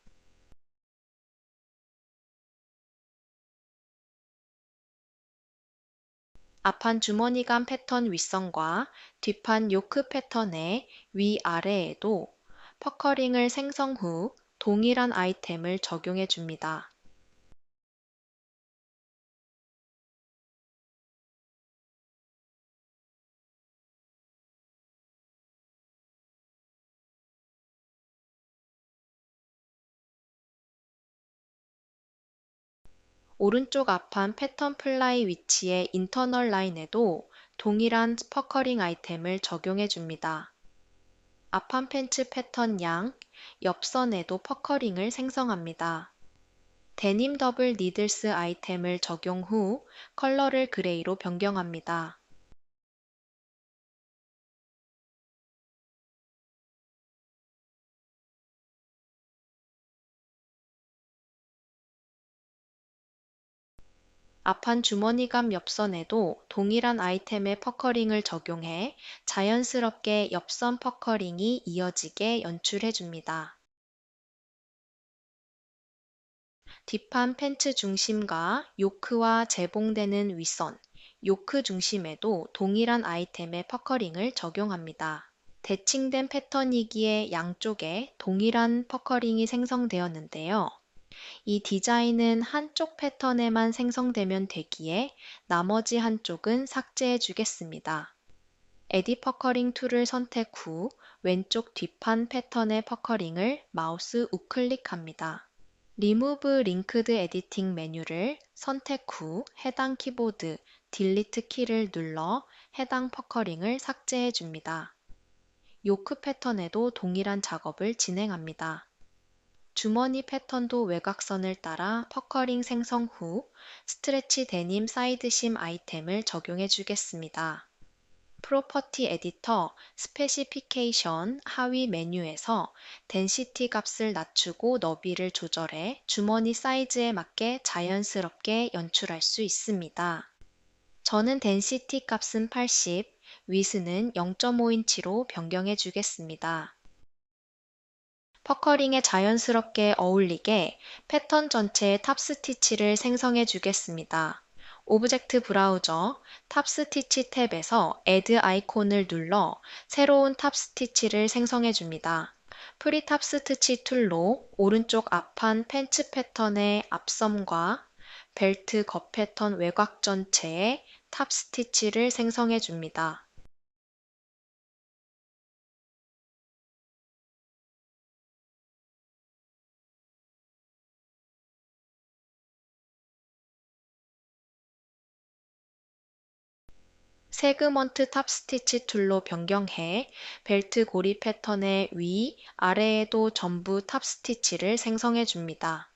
앞판 주머니감 패턴 윗선과 뒷판 요크 패턴의 위아래에도 퍼커링을 생성 후 동일한 아이템을 적용해 줍니다. 오른쪽 앞판 패턴 플라이 위치의 인터널 라인에도 동일한 퍼커링 아이템을 적용해 줍니다. 앞판 팬츠 패턴 양, 옆선에도 퍼커링을 생성합니다. 데님 더블 니들스 아이템을 적용 후 컬러를 그레이로 변경합니다. 앞판 주머니감 옆선에도 동일한 아이템의 퍼커링을 적용해 자연스럽게 옆선 퍼커링이 이어지게 연출해 줍니다. 뒷판 팬츠 중심과 요크와 재봉되는 윗선, 요크 중심에도 동일한 아이템의 퍼커링을 적용합니다. 대칭된 패턴이기에 양쪽에 동일한 퍼커링이 생성되었는데요. 이 디자인은 한쪽 패턴에만 생성되면 되기에 나머지 한쪽은 삭제해 주겠습니다. 에디 퍼커링 툴을 선택 후 왼쪽 뒷판 패턴의 퍼커링을 마우스 우클릭합니다. Remove Linked Editing 메뉴를 선택 후 해당 키보드 딜리트 키를 눌러 해당 퍼커링을 삭제해 줍니다. 요크 패턴에도 동일한 작업을 진행합니다. 주머니 패턴도 외곽선을 따라 퍼커링 생성 후 스트레치 데님 사이드심 아이템을 적용해 주겠습니다. 프로퍼티 에디터 스페시피케이션 하위 메뉴에서 덴시티 값을 낮추고 너비를 조절해 주머니 사이즈에 맞게 자연스럽게 연출할 수 있습니다. 저는 덴시티 값은 80, 위스는 0.5인치로 변경해 주겠습니다. 퍼커링에 자연스럽게 어울리게 패턴 전체에 탑 스티치를 생성해 주겠습니다. 오브젝트 브라우저 탑 스티치 탭에서 Add 아이콘을 눌러 새로운 탑 스티치를 생성해 줍니다. 프리 탑 스티치 툴로 오른쪽 앞판 팬츠 패턴의 앞섬과 벨트 겉 패턴 외곽 전체에 탑 스티치를 생성해 줍니다. 세그먼트 탑 스티치 툴로 변경해 벨트 고리 패턴의 위, 아래에도 전부 탑 스티치를 생성해 줍니다.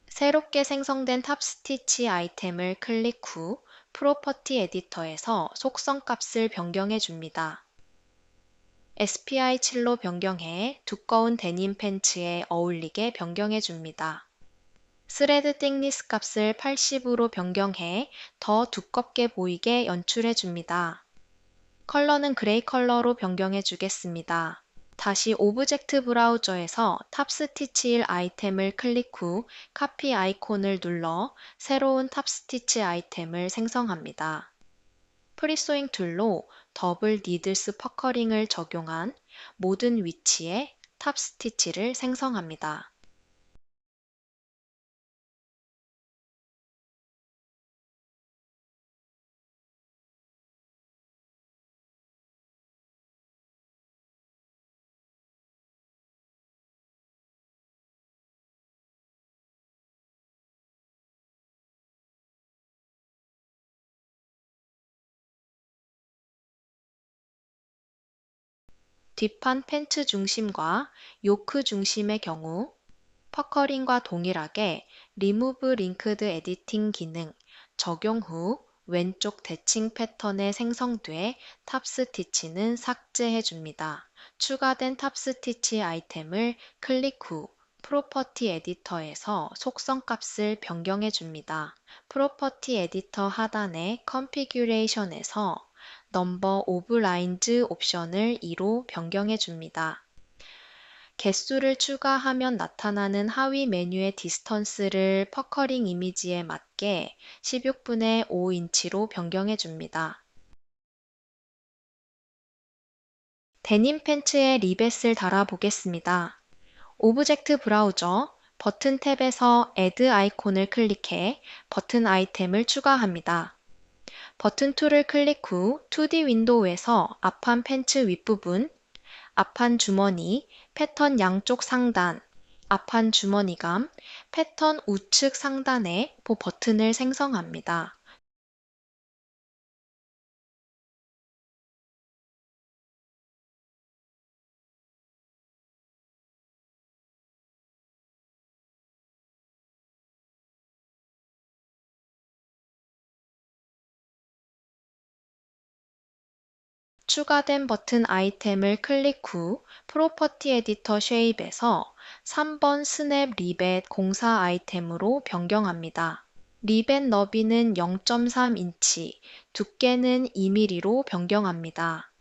새롭게 생성된 탑 스티치 아이템을 클릭 후 프로퍼티 에디터에서 속성 값을 변경해 줍니다. SPI 7로 변경해 두꺼운 데님 팬츠에 어울리게 변경해 줍니다. 스레드 띵니스 값을 80으로 변경해 더 두껍게 보이게 연출해 줍니다. 컬러는 그레이 컬러로 변경해 주겠습니다. 다시 오브젝트 브라우저에서 탑 스티치 1 아이템을 클릭 후 카피 아이콘을 눌러 새로운 탑 스티치 아이템을 생성합니다. 프리소잉 툴로 더블 니들스 퍼커링을 적용한 모든 위치에 탑 스티치를 생성합니다. 뒷판 팬츠 중심과 요크 중심의 경우 퍼커링과 동일하게 Remove Linked Editing 기능 적용 후 왼쪽 대칭 패턴에 생성돼 탑 스티치는 삭제해 줍니다. 추가된 탑 스티치 아이템을 클릭 후 프로퍼티 에디터에서 속성 값을 변경해 줍니다. 프로퍼티 에디터 하단의 컨피규레이션에서 넘버 오브 라인즈 옵션을 2로 변경해 줍니다. 개수를 추가하면 나타나는 하위 메뉴의 디스턴스를 퍼커링 이미지에 맞게 16분의 5인치로 변경해 줍니다. 데님 팬츠에 리벳을 달아 보겠습니다. 오브젝트 브라우저 버튼 탭에서 Add 아이콘을 클릭해 버튼 아이템을 추가합니다. 버튼 툴을 클릭 후 2D 윈도우에서 앞판 팬츠 윗부분, 앞판 주머니, 패턴 양쪽 상단, 앞판 주머니감, 패턴 우측 상단에 버튼을 생성합니다. 추가된 버튼 아이템을 클릭 후 프로퍼티 에디터 쉐입에서 3번 스냅 리벳 공사 아이템으로 변경합니다. 리벳 너비는 0.3인치, 두께는 2mm로 변경합니다.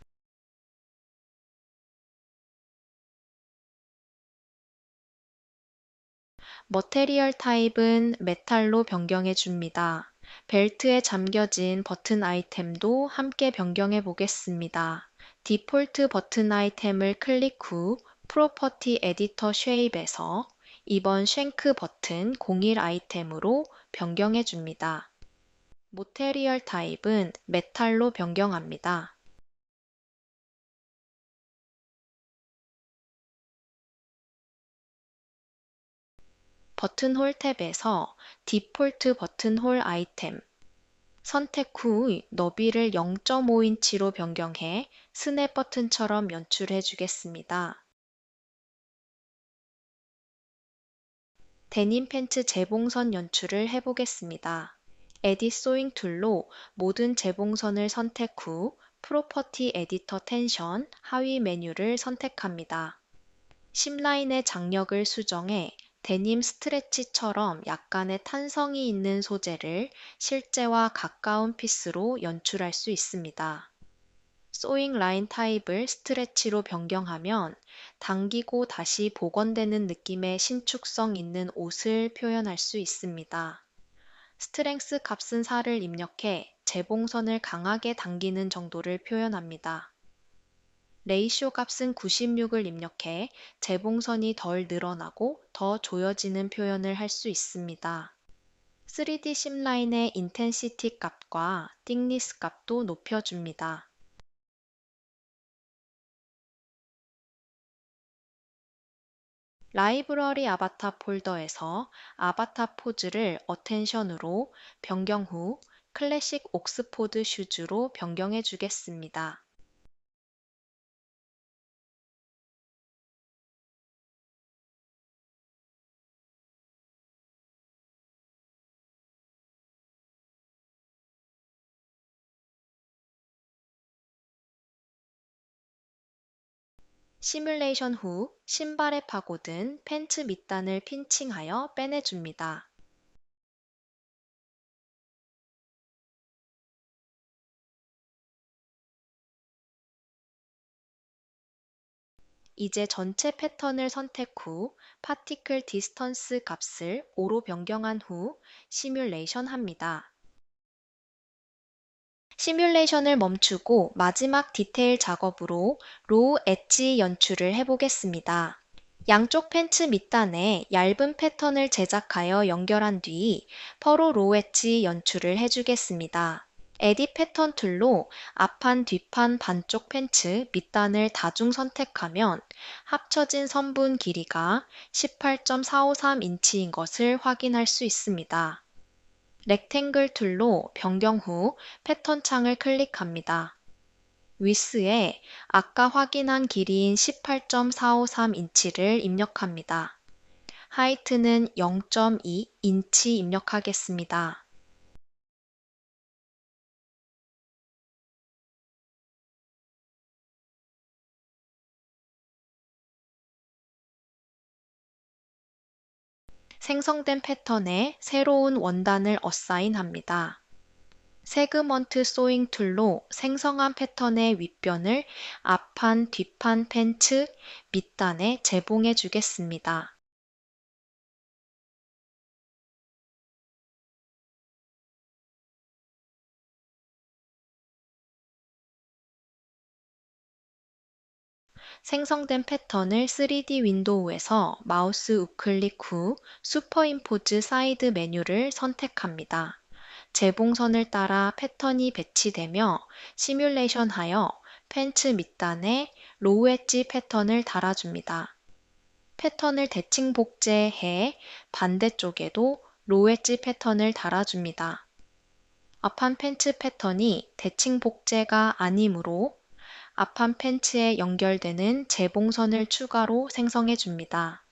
머테리얼 타입은 메탈로 변경해 줍니다. 벨트에 잠겨진 버튼 아이템도 함께 변경해 보겠습니다. 디폴트 버튼 아이템을 클릭 후 프로퍼티 에디터 쉐입에서 2번 쉔크 버튼 01 아이템으로 변경해 줍니다. 모테리얼 타입은 메탈로 변경합니다. 버튼홀 탭에서 디폴트 버튼홀 아이템 선택 후 너비를 0.5인치로 변경해 스냅 버튼처럼 연출해 주겠습니다. 데님 팬츠 재봉선 연출을 해보겠습니다. 에딧 소잉 툴로 모든 재봉선을 선택 후 프로퍼티 에디터 텐션 하위 메뉴를 선택합니다. 심라인의 장력을 수정해 데님 스트레치처럼 약간의 탄성이 있는 소재를 실제와 가까운 피스로 연출할 수 있습니다. 소잉 라인 타입을 스트레치로 변경하면 당기고 다시 복원되는 느낌의 신축성 있는 옷을 표현할 수 있습니다. 스트렝스 값은 4를 입력해 재봉선을 강하게 당기는 정도를 표현합니다. 레이쇼 값은 96을 입력해 재봉선이 덜 늘어나고 더 조여지는 표현을 할 수 있습니다. 3D 심라인의 인텐시티 값과 띵니스 값도 높여줍니다. 라이브러리 아바타 폴더에서 아바타 포즈를 어텐션으로 변경 후 클래식 옥스포드 슈즈로 변경해 주겠습니다. 시뮬레이션 후 신발에 파고든 팬츠 밑단을 핀칭하여 빼내줍니다. 이제 전체 패턴을 선택 후 파티클 디스턴스 값을 5로 변경한 후 시뮬레이션 합니다. 시뮬레이션을 멈추고 마지막 디테일 작업으로 로우 엣지 연출을 해보겠습니다. 양쪽 팬츠 밑단에 얇은 패턴을 제작하여 연결한 뒤 퍼로 로우 엣지 연출을 해주겠습니다. 에딧 패턴 툴로 앞판 뒷판 반쪽 팬츠 밑단을 다중 선택하면 합쳐진 선분 길이가 18.453인치인 것을 확인할 수 있습니다. 렉탱글 툴로 변경 후 패턴 창을 클릭합니다. 위스에 아까 확인한 길이인 18.453인치를 입력합니다. 하이트는 0.2인치 입력하겠습니다. 생성된 패턴에 새로운 원단을 어사인합니다. 세그먼트 소잉 툴로 생성한 패턴의 윗변을 앞판, 뒷판 팬츠 밑단에 재봉해 주겠습니다. 생성된 패턴을 3D 윈도우에서 마우스 우클릭 후 슈퍼임포즈 사이드 메뉴를 선택합니다. 재봉선을 따라 패턴이 배치되며 시뮬레이션하여 팬츠 밑단에 로우 엣지 패턴을 달아줍니다. 패턴을 대칭 복제해 반대쪽에도 로우 엣지 패턴을 달아줍니다. 앞판 팬츠 패턴이 대칭 복제가 아니므로 앞판 팬츠에 연결되는 재봉선을 추가로 생성해 줍니다.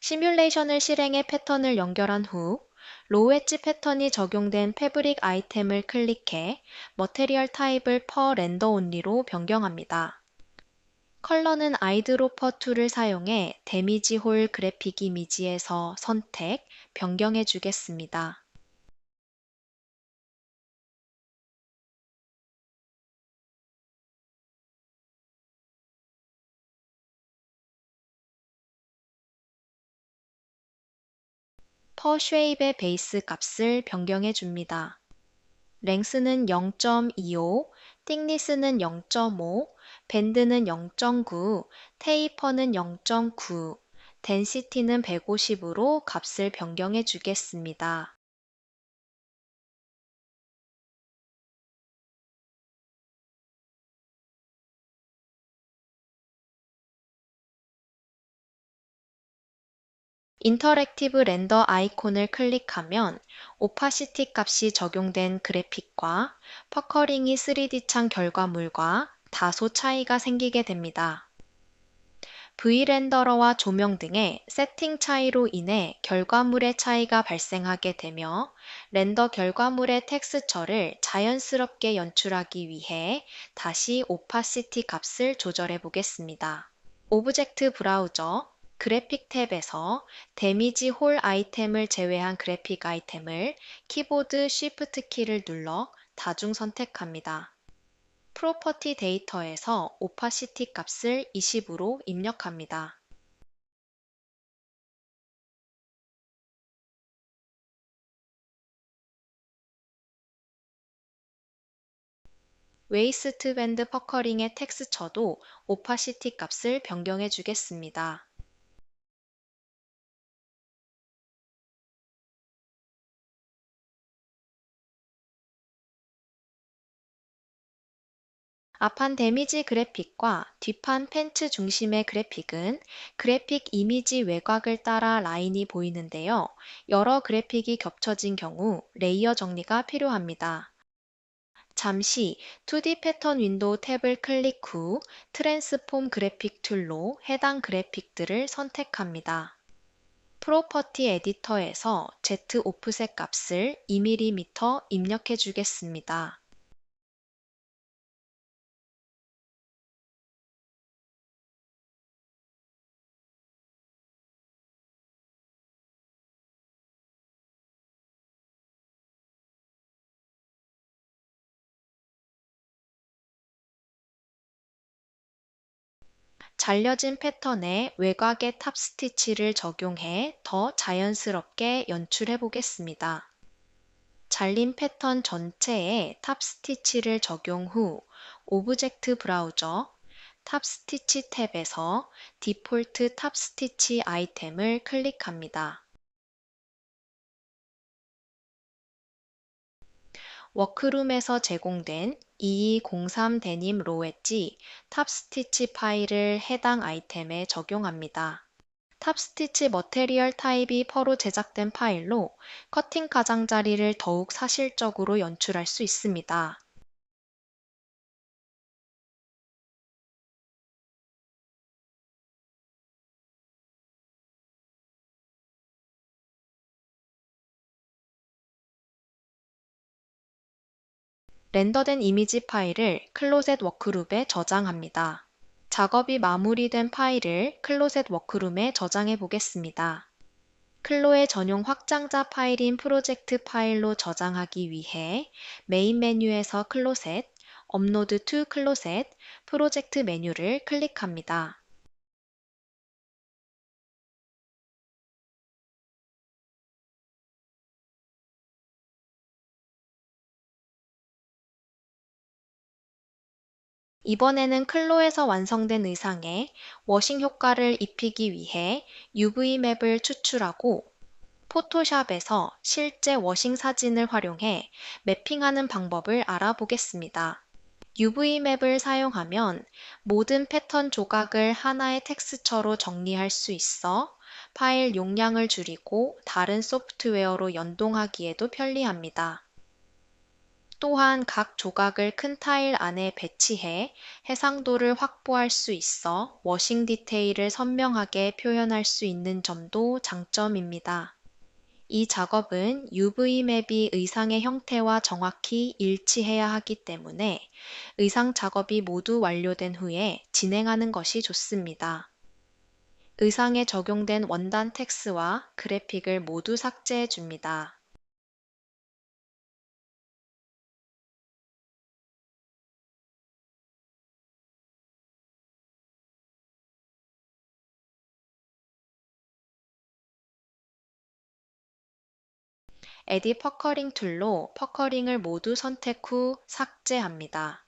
시뮬레이션을 실행해 패턴을 연결한 후 로우 엣지 패턴이 적용된 패브릭 아이템을 클릭해 머테리얼 타입을 per 렌더 온리로 변경합니다. 컬러는 아이드로퍼 툴을 사용해 데미지 홀 그래픽 이미지에서 선택, 변경해 주겠습니다. per 쉐입의 베이스 값을 변경해 줍니다. 랭스는 0.25, 틱니스는 0.5, 밴드는 0.9, 테이퍼는 0.9, 덴시티는 150으로 값을 변경해 주겠습니다. 인터랙티브 렌더 아이콘을 클릭하면 오파시티 값이 적용된 그래픽과 퍼커링이 3D 창 결과물과 다소 차이가 생기게 됩니다. V렌더러와 조명 등의 세팅 차이로 인해 결과물의 차이가 발생하게 되며 렌더 결과물의 텍스처를 자연스럽게 연출하기 위해 다시 오파시티 값을 조절해 보겠습니다. 오브젝트 브라우저 그래픽 탭에서 데미지 홀 아이템을 제외한 그래픽 아이템을 키보드 Shift 키를 눌러 다중 선택합니다. 프로퍼티 데이터에서 오파시티 값을 20으로 입력합니다. 웨이스트 밴드 퍼커링의 텍스처도 오파시티 값을 변경해 주겠습니다. 앞판 데미지 그래픽과 뒷판 팬츠 중심의 그래픽은 그래픽 이미지 외곽을 따라 라인이 보이는데요. 여러 그래픽이 겹쳐진 경우 레이어 정리가 필요합니다. 잠시 2D 패턴 윈도우 탭을 클릭 후 트랜스폼 그래픽 툴로 해당 그래픽들을 선택합니다. 프로퍼티 에디터에서 Z 오프셋 값을 2mm 입력해 주겠습니다. 잘려진 패턴에 외곽의 탑 스티치를 적용해 더 자연스럽게 연출해 보겠습니다. 잘린 패턴 전체에 탑 스티치를 적용 후 오브젝트 브라우저 탑 스티치 탭에서 디폴트 탑 스티치 아이템을 클릭합니다. 워크룸에서 제공된 2203 데님 로우 엣지 탑 스티치 파일을 해당 아이템에 적용합니다. 탑 스티치 머테리얼 타입이 퍼로 제작된 파일로 커팅 가장자리를 더욱 사실적으로 연출할 수 있습니다. 렌더된 이미지 파일을 클로젯 워크룸에 저장합니다. 작업이 마무리된 파일을 클로젯 워크룸에 저장해 보겠습니다. 클로의 전용 확장자 파일인 프로젝트 파일로 저장하기 위해 메인 메뉴에서 클로젯, 업로드 투 클로젯, 프로젝트 메뉴를 클릭합니다. 이번에는 클로에서 완성된 의상에 워싱 효과를 입히기 위해 UV 맵을 추출하고 포토샵에서 실제 워싱 사진을 활용해 매핑하는 방법을 알아보겠습니다. UV 맵을 사용하면 모든 패턴 조각을 하나의 텍스처로 정리할 수 있어 파일 용량을 줄이고 다른 소프트웨어로 연동하기에도 편리합니다. 또한 각 조각을 큰 타일 안에 배치해 해상도를 확보할 수 있어 워싱 디테일을 선명하게 표현할 수 있는 점도 장점입니다. 이 작업은 UV 맵이 의상의 형태와 정확히 일치해야 하기 때문에 의상 작업이 모두 완료된 후에 진행하는 것이 좋습니다. 의상에 적용된 원단 텍스와 그래픽을 모두 삭제해 줍니다. 에디 퍼커링 툴로 퍼커링을 모두 선택 후 삭제합니다.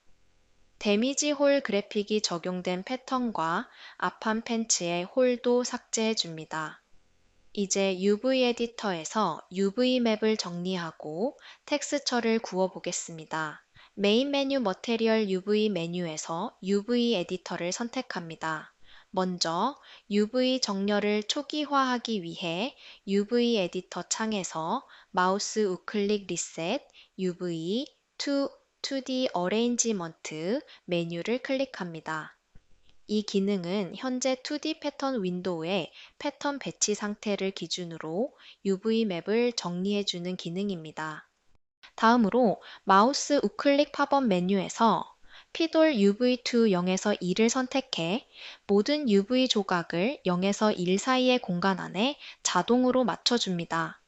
데미지 홀 그래픽이 적용된 패턴과 앞판 팬츠의 홀도 삭제해 줍니다. 이제 UV 에디터에서 UV 맵을 정리하고 텍스처를 구워 보겠습니다. 메인 메뉴 머테리얼 UV 메뉴에서 UV 에디터를 선택합니다. 먼저 UV 정렬을 초기화하기 위해 UV 에디터 창에서 마우스 우클릭 리셋 UV to 2D 어레인지먼트 메뉴를 클릭합니다. 이 기능은 현재 2D 패턴 윈도우의 패턴 배치 상태를 기준으로 UV 맵을 정리해주는 기능입니다. 다음으로 마우스 우클릭 팝업 메뉴에서 피돌 UV2 0에서 2를 선택해 모든 UV 조각을 0에서 1 사이의 공간 안에 자동으로 맞춰줍니다.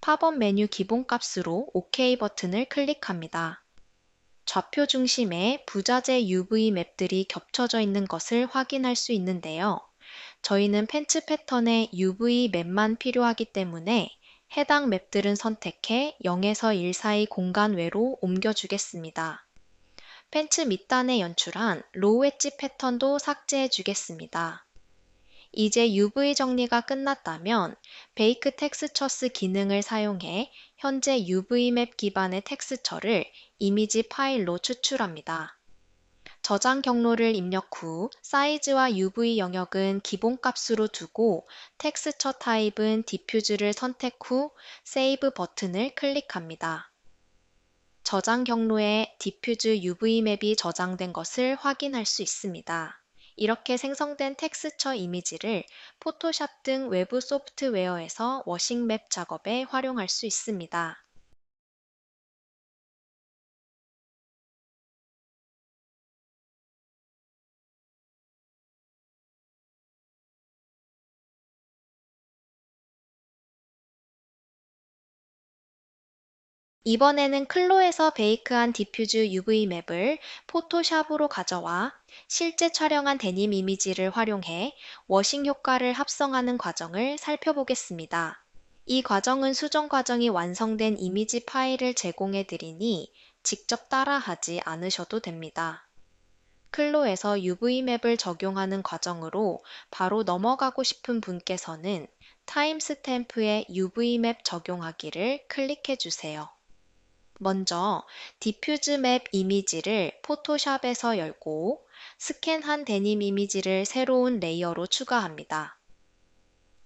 팝업 메뉴 기본값으로 OK 버튼을 클릭합니다. 좌표 중심에 부자재 UV 맵들이 겹쳐져 있는 것을 확인할 수 있는데요. 저희는 팬츠 패턴에 UV 맵만 필요하기 때문에 해당 맵들은 선택해 0에서 1 사이 공간 외로 옮겨주겠습니다. 팬츠 밑단에 연출한 로우 엣지 패턴도 삭제해 주겠습니다. 이제 UV 정리가 끝났다면 베이크 텍스처스 기능을 사용해 현재 UV 맵 기반의 텍스처를 이미지 파일로 추출합니다. 저장 경로를 입력 후 사이즈와 UV 영역은 기본값으로 두고 텍스처 타입은 디퓨즈를 선택 후 세이브 버튼을 클릭합니다. 저장 경로에 디퓨즈 UV 맵이 저장된 것을 확인할 수 있습니다. 이렇게 생성된 텍스처 이미지를 포토샵 등 외부 소프트웨어에서 워싱 맵 작업에 활용할 수 있습니다. 이번에는 클로에서 베이크한 디퓨즈 UV 맵을 포토샵으로 가져와 실제 촬영한 데님 이미지를 활용해 워싱 효과를 합성하는 과정을 살펴보겠습니다. 이 과정은 수정 과정이 완성된 이미지 파일을 제공해 드리니 직접 따라하지 않으셔도 됩니다. 클로에서 UV 맵을 적용하는 과정으로 바로 넘어가고 싶은 분께서는 타임스탬프에 UV 맵 적용하기를 클릭해 주세요. 먼저 디퓨즈 맵 이미지를 포토샵에서 열고 스캔한 데님 이미지를 새로운 레이어로 추가합니다.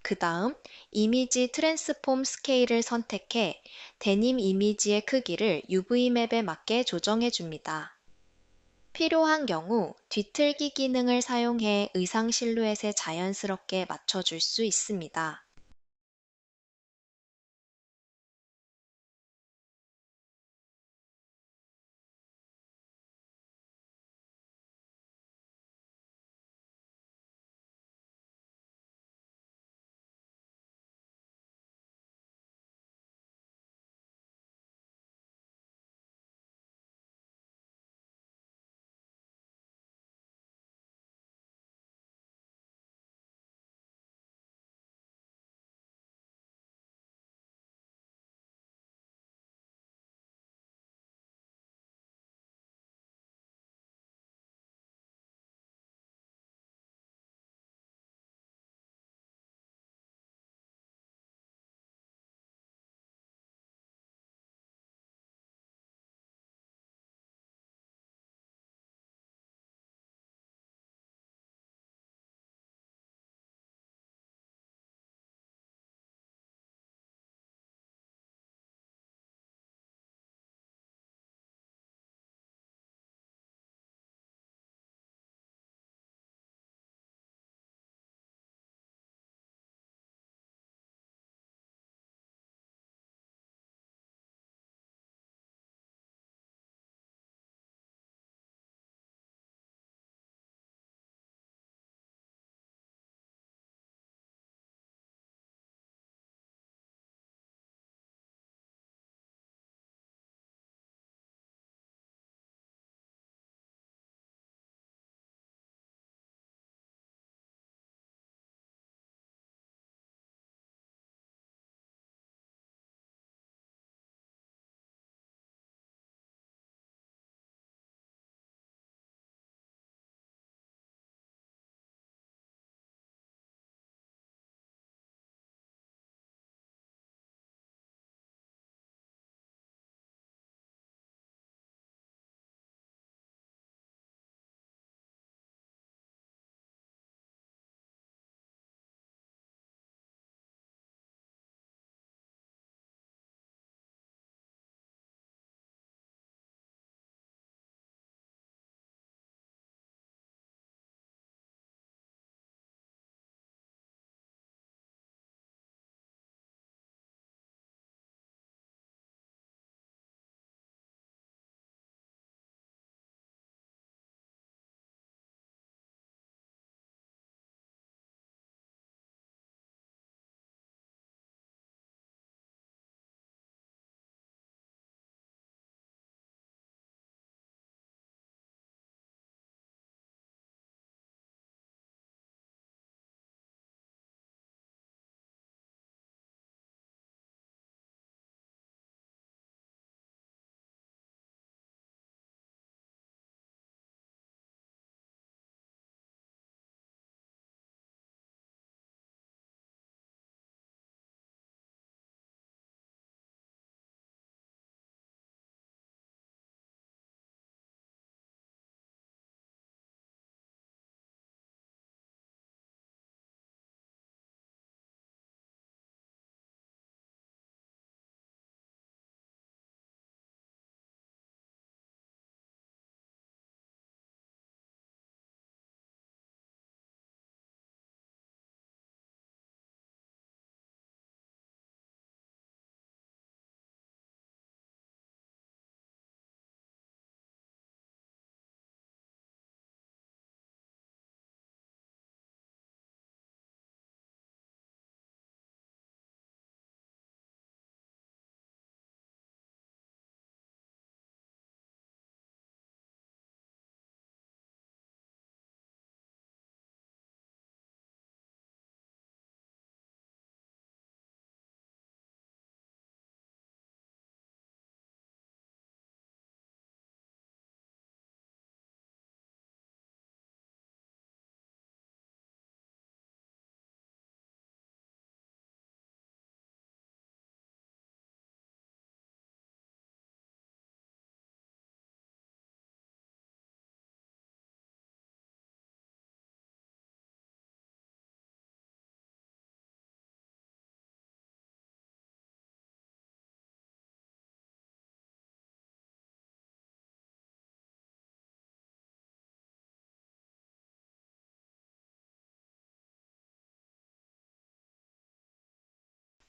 그 다음 이미지 트랜스폼 스케일을 선택해 데님 이미지의 크기를 UV 맵에 맞게 조정해 줍니다. 필요한 경우 뒤틀기 기능을 사용해 의상 실루엣에 자연스럽게 맞춰줄 수 있습니다.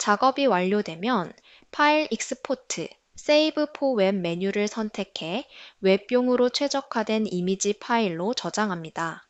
작업이 완료되면 파일 익스포트, 세이브 포 웹 메뉴를 선택해 웹용으로 최적화된 이미지 파일로 저장합니다.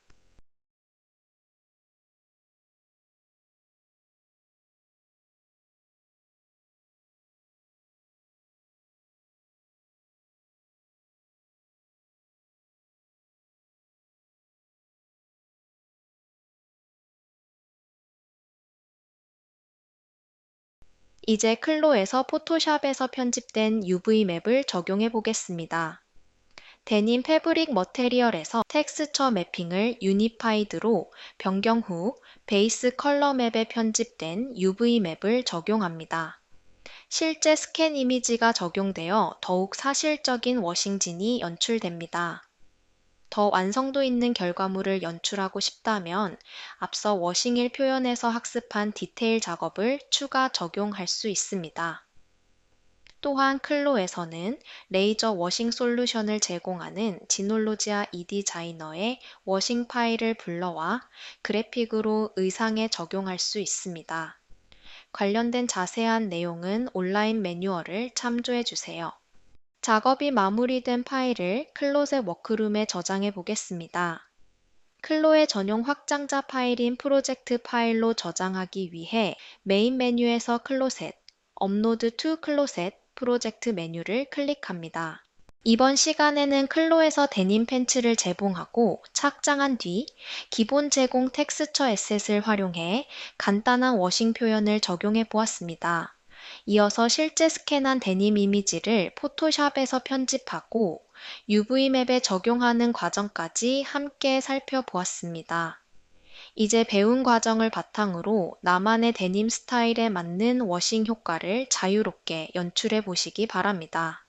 이제 클로에서 포토샵에서 편집된 UV 맵을 적용해 보겠습니다. 데님 패브릭 머테리얼에서 텍스처 매핑을 유니파이드로 변경 후 베이스 컬러 맵에 편집된 UV 맵을 적용합니다. 실제 스캔 이미지가 적용되어 더욱 사실적인 워싱진이 연출됩니다. 더 완성도 있는 결과물을 연출하고 싶다면 앞서 워싱일 표현에서 학습한 디테일 작업을 추가 적용할 수 있습니다. 또한 클로에서는 레이저 워싱 솔루션을 제공하는 지놀로지아 이디자이너의 워싱 파일을 불러와 그래픽으로 의상에 적용할 수 있습니다. 관련된 자세한 내용은 온라인 매뉴얼을 참조해 주세요. 작업이 마무리된 파일을 클로젯 워크룸에 저장해 보겠습니다. 클로의 전용 확장자 파일인 프로젝트 파일로 저장하기 위해 메인 메뉴에서 클로셋, 업로드 투 클로셋 프로젝트 메뉴를 클릭합니다. 이번 시간에는 클로에서 데님 팬츠를 제봉하고 착장한 뒤 기본 제공 텍스처 에셋을 활용해 간단한 워싱 표현을 적용해 보았습니다. 이어서 실제 스캔한 데님 이미지를 포토샵에서 편집하고 UV 맵에 적용하는 과정까지 함께 살펴보았습니다. 이제 배운 과정을 바탕으로 나만의 데님 스타일에 맞는 워싱 효과를 자유롭게 연출해 보시기 바랍니다.